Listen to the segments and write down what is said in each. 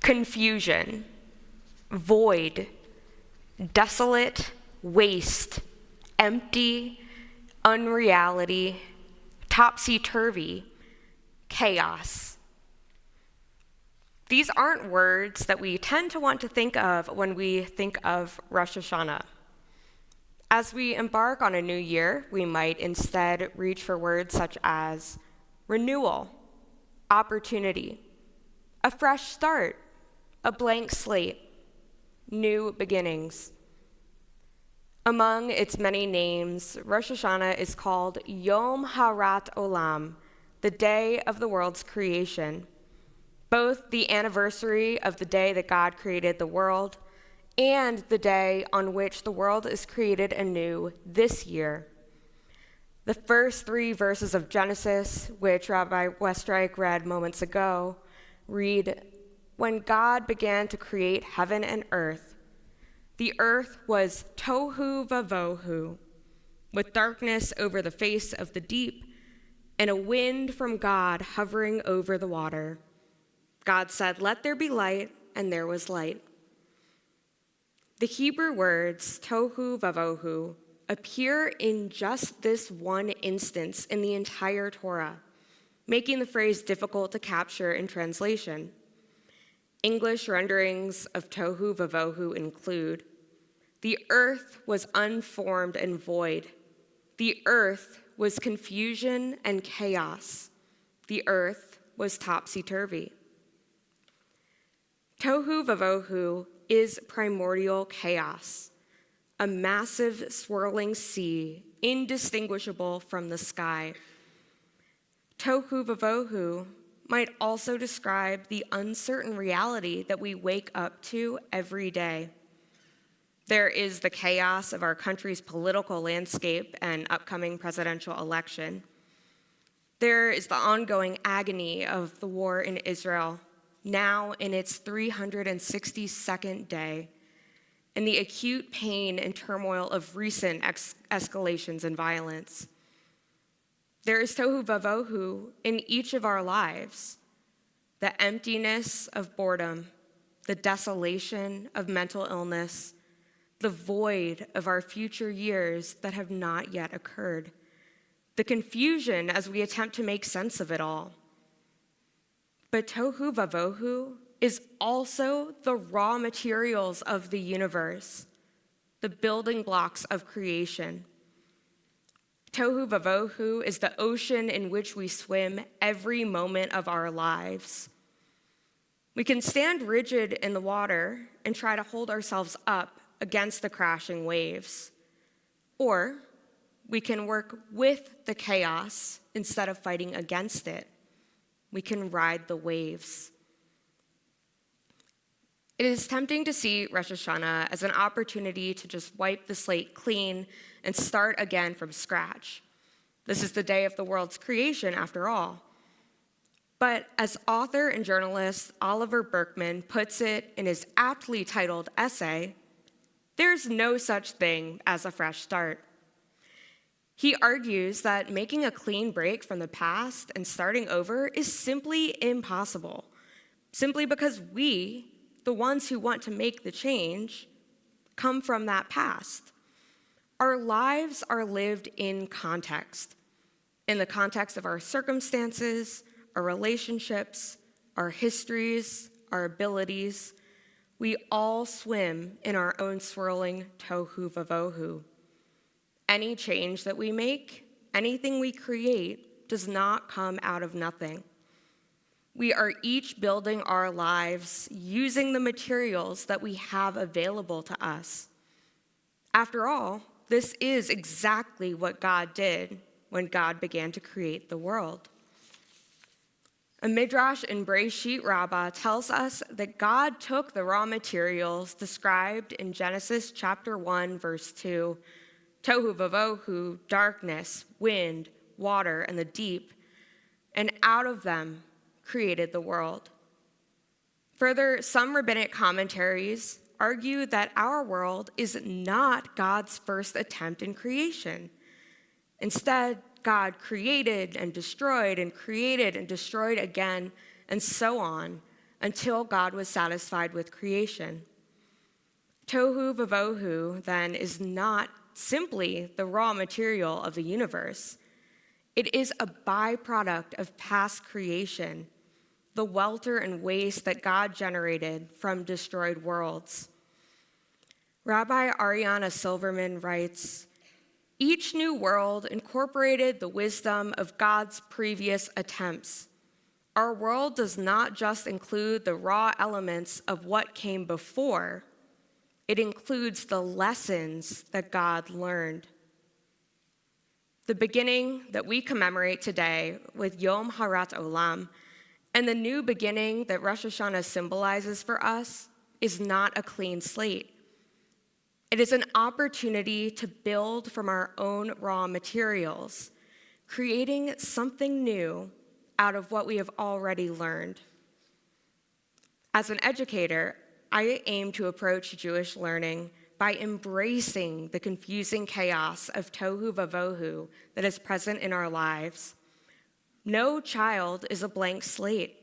confusion, void, desolate, waste, empty, unreality, topsy-turvy, chaos. These aren't words that we tend to want to think of when we think of Rosh HaShanah. As we embark on a new year, we might instead reach for words such as renewal, opportunity, a fresh start, a blank slate, new beginnings. Among its many names, Rosh Hashanah is called Yom Harat Olam, the day of the world's creation, both the anniversary of the day that God created the world and the day on which the world is created anew this year. The first 3 verses of Genesis, which Rabbi Westrike read moments ago, read, "When God began to create heaven and earth, the earth was tohu vavohu, with darkness over the face of the deep, and a wind from God hovering over the water. God said, 'Let there be light,' and there was light." The Hebrew words tohu vavohu appear in just this one instance in the entire Torah, making the phrase difficult to capture in translation. English renderings of tohu vavohu include, "The earth was unformed and void. The earth was confusion and chaos. The earth was topsy-turvy." Tohu vavohu is primordial chaos, a massive swirling sea indistinguishable from the sky. Tohu vavohu might also describe the uncertain reality that we wake up to every day. There is the chaos of our country's political landscape and upcoming presidential election. There is the ongoing agony of the war in Israel, now in its 362nd day, and the acute pain and turmoil of recent escalations and violence. There is tohu vavohu in each of our lives, the emptiness of boredom, the desolation of mental illness, the void of our future years that have not yet occurred, the confusion as we attempt to make sense of it all. But tohu vavohu is also the raw materials of the universe, the building blocks of creation. Tohu vavohu is the ocean in which we swim every moment of our lives. We can stand rigid in the water and try to hold ourselves up against the crashing waves. Or we can work with the chaos instead of fighting against it. We can ride the waves. It is tempting to see Rosh Hashanah as an opportunity to just wipe the slate clean and start again from scratch. This is the day of the world's creation, after all. But as author and journalist Oliver Burkeman puts it in his aptly titled essay, there's no such thing as a fresh start. He argues that making a clean break from the past and starting over is simply impossible, simply because we, the ones who want to make the change, come from that past. Our lives are lived in the context of our circumstances, our relationships, our histories, our abilities. We all swim in our own swirling tohu vavohu. Any change that we make, anything we create, does not come out of nothing. We are each building our lives using the materials that we have available to us. After all, this is exactly what God did when God began to create the world. A midrash in Bereshit Rabbah tells us that God took the raw materials described in Genesis chapter 1, verse 2, tohu vavohu, darkness, wind, water, and the deep, and out of them created the world. Further, some rabbinic commentaries argue that our world is not God's first attempt in creation. Instead, God created and destroyed again, and so on, until God was satisfied with creation. Tohu vavohu, then, is not simply the raw material of the universe. It is a byproduct of past creation, the welter and waste that God generated from destroyed worlds. Rabbi Ariana Silverman writes, "Each new world incorporated the wisdom of God's previous attempts. Our world does not just include the raw elements of what came before, it includes the lessons that God learned." The beginning that we commemorate today with Yom Harat Olam and the new beginning that Rosh HaShanah symbolizes for us is not a clean slate. It is an opportunity to build from our own raw materials, creating something new out of what we have already learned. As an educator, I aim to approach Jewish learning by embracing the confusing chaos of tohu vavohu that is present in our lives. No child is a blank slate.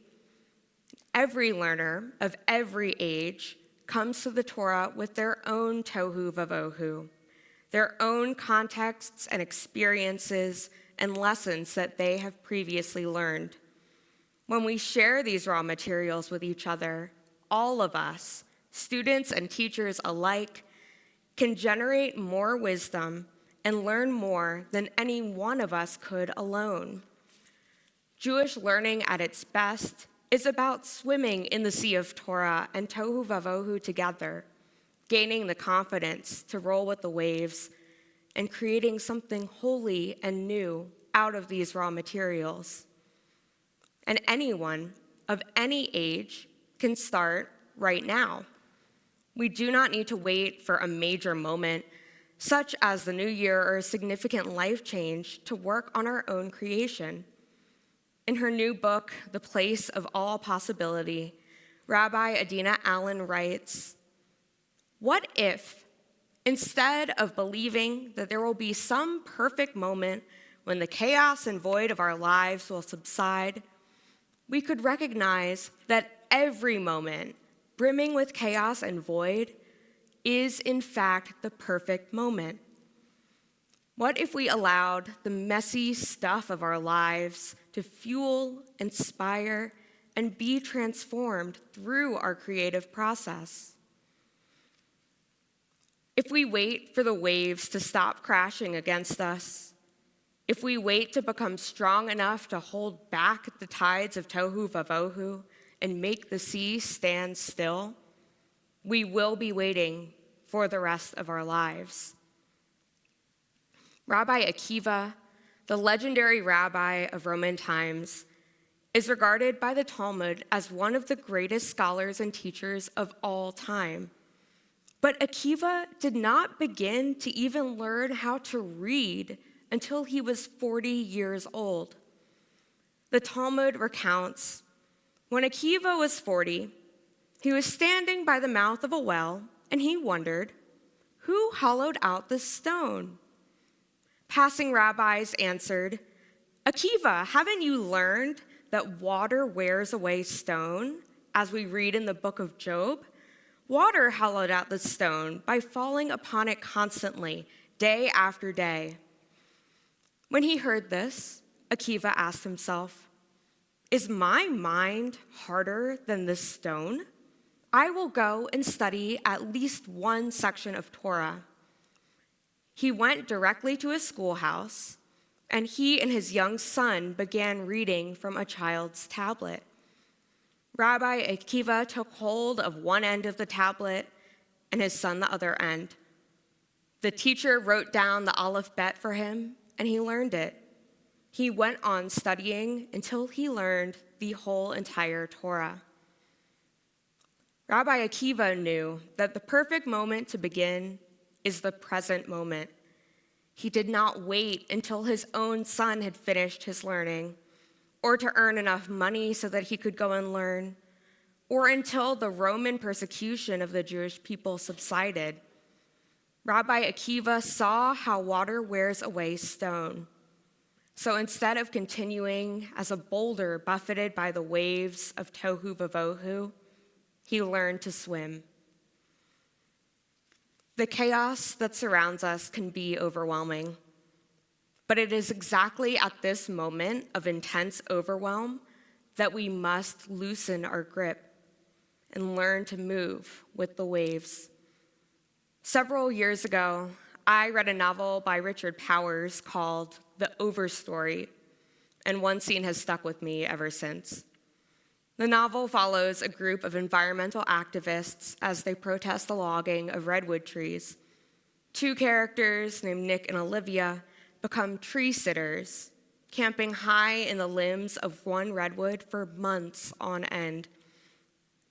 Every learner of every age comes to the Torah with their own tohu vavohu, their own contexts and experiences and lessons that they have previously learned. When we share these raw materials with each other, all of us, students and teachers alike, can generate more wisdom and learn more than any one of us could alone. Jewish learning at its best is about swimming in the sea of Torah and tohu vavohu together, gaining the confidence to roll with the waves and creating something holy and new out of these raw materials. And anyone of any age can start right now. We do not need to wait for a major moment, such as the new year or a significant life change, to work on our own creation. In her new book, The Place of All Possibility, Rabbi Adina Allen writes, "What if, instead of believing that there will be some perfect moment when the chaos and void of our lives will subside, we could recognize that every moment, brimming with chaos and void, is in fact the perfect moment? What if we allowed the messy stuff of our lives to fuel, inspire, and be transformed through our creative process? If we wait for the waves to stop crashing against us, if we wait to become strong enough to hold back the tides of tohu vavohu and make the sea stand still, we will be waiting for the rest of our lives." Rabbi Akiva, the legendary rabbi of Roman times, is regarded by the Talmud as one of the greatest scholars and teachers of all time. But Akiva did not begin to even learn how to read until he was 40 years old. The Talmud recounts, when Akiva was 40, he was standing by the mouth of a well, and he wondered, "Who hollowed out this stone?" Passing rabbis answered, "Akiva, haven't you learned that water wears away stone, as we read in the book of Job? Water hollowed out the stone by falling upon it constantly, day after day." When he heard this, Akiva asked himself, "Is my mind harder than this stone? I will go and study at least one section of Torah." He went directly to his schoolhouse, and he and his young son began reading from a child's tablet. Rabbi Akiva took hold of one end of the tablet and his son the other end. The teacher wrote down the Aleph Bet for him, and he learned it. He went on studying until he learned the whole entire Torah. Rabbi Akiva knew that the perfect moment to begin is the present moment. He did not wait until his own son had finished his learning, or to earn enough money so that he could go and learn, or until the Roman persecution of the Jewish people subsided. Rabbi Akiva saw how water wears away stone. So instead of continuing as a boulder buffeted by the waves of tohu vavohu, he learned to swim. The chaos that surrounds us can be overwhelming, but it is exactly at this moment of intense overwhelm that we must loosen our grip and learn to move with the waves. Several years ago, I read a novel by Richard Powers called The Overstory, and one scene has stuck with me ever since. The novel follows a group of environmental activists as they protest the logging of redwood trees. Two characters named Nick and Olivia become tree sitters, camping high in the limbs of one redwood for months on end.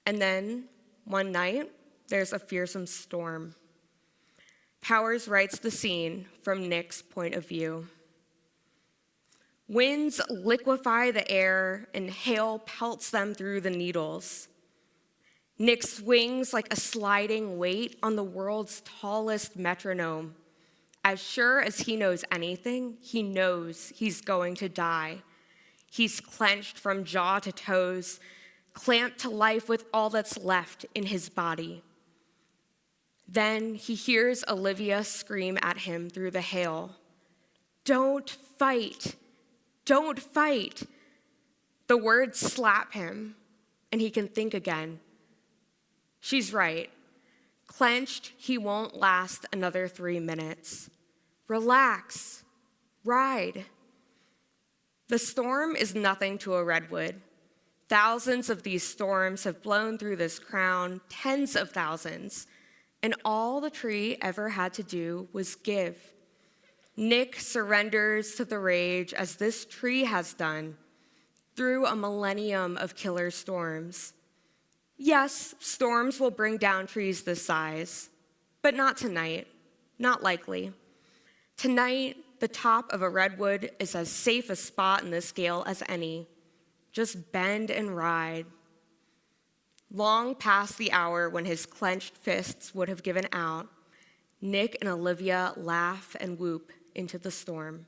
And then, one night, there's a fearsome storm. Powers writes the scene from Nick's point of view. Winds liquefy the air and hail pelts them through the needles. Nick swings like a sliding weight on the world's tallest metronome. As sure as he knows anything, he knows he's going to die. He's clenched from jaw to toes, clamped to life with all that's left in his body. Then he hears Olivia scream at him through the hail, "Don't fight, don't fight." The words slap him, and he can think again. She's right. Clenched, he won't last another 3 minutes. Relax, ride. The storm is nothing to a redwood. Thousands of these storms have blown through this crown, tens of thousands, and all the tree ever had to do was give. Nick surrenders to the rage as this tree has done through a millennium of killer storms. Yes, storms will bring down trees this size, but not tonight, not likely. Tonight, the top of a redwood is as safe a spot in this gale as any. Just bend and ride. Long past the hour when his clenched fists would have given out, Nick and Olivia laugh and whoop into the storm.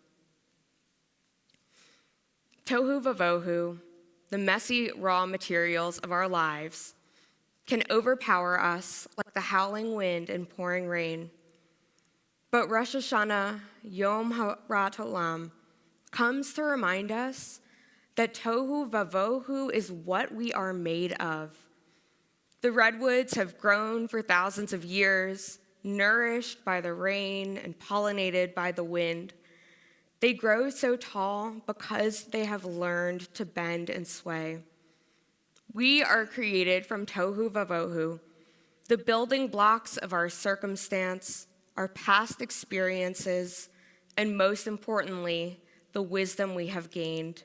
Tohu vavohu, the messy raw materials of our lives, can overpower us like the howling wind and pouring rain. But Rosh HaShanah, Yom HaRat Olam, comes to remind us that tohu vavohu is what we are made of. The redwoods have grown for thousands of years, nourished by the rain and pollinated by the wind. They grow so tall because they have learned to bend and sway. We are created from tohu vavohu, the building blocks of our circumstance, our past experiences, and most importantly, the wisdom we have gained.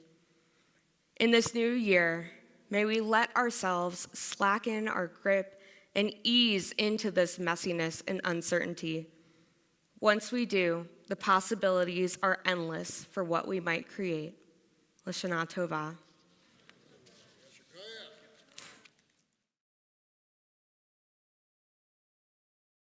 In this new year, may we let ourselves slacken our grip and ease into this messiness and uncertainty. Once we do, the possibilities are endless for what we might create. L'Shana Tova.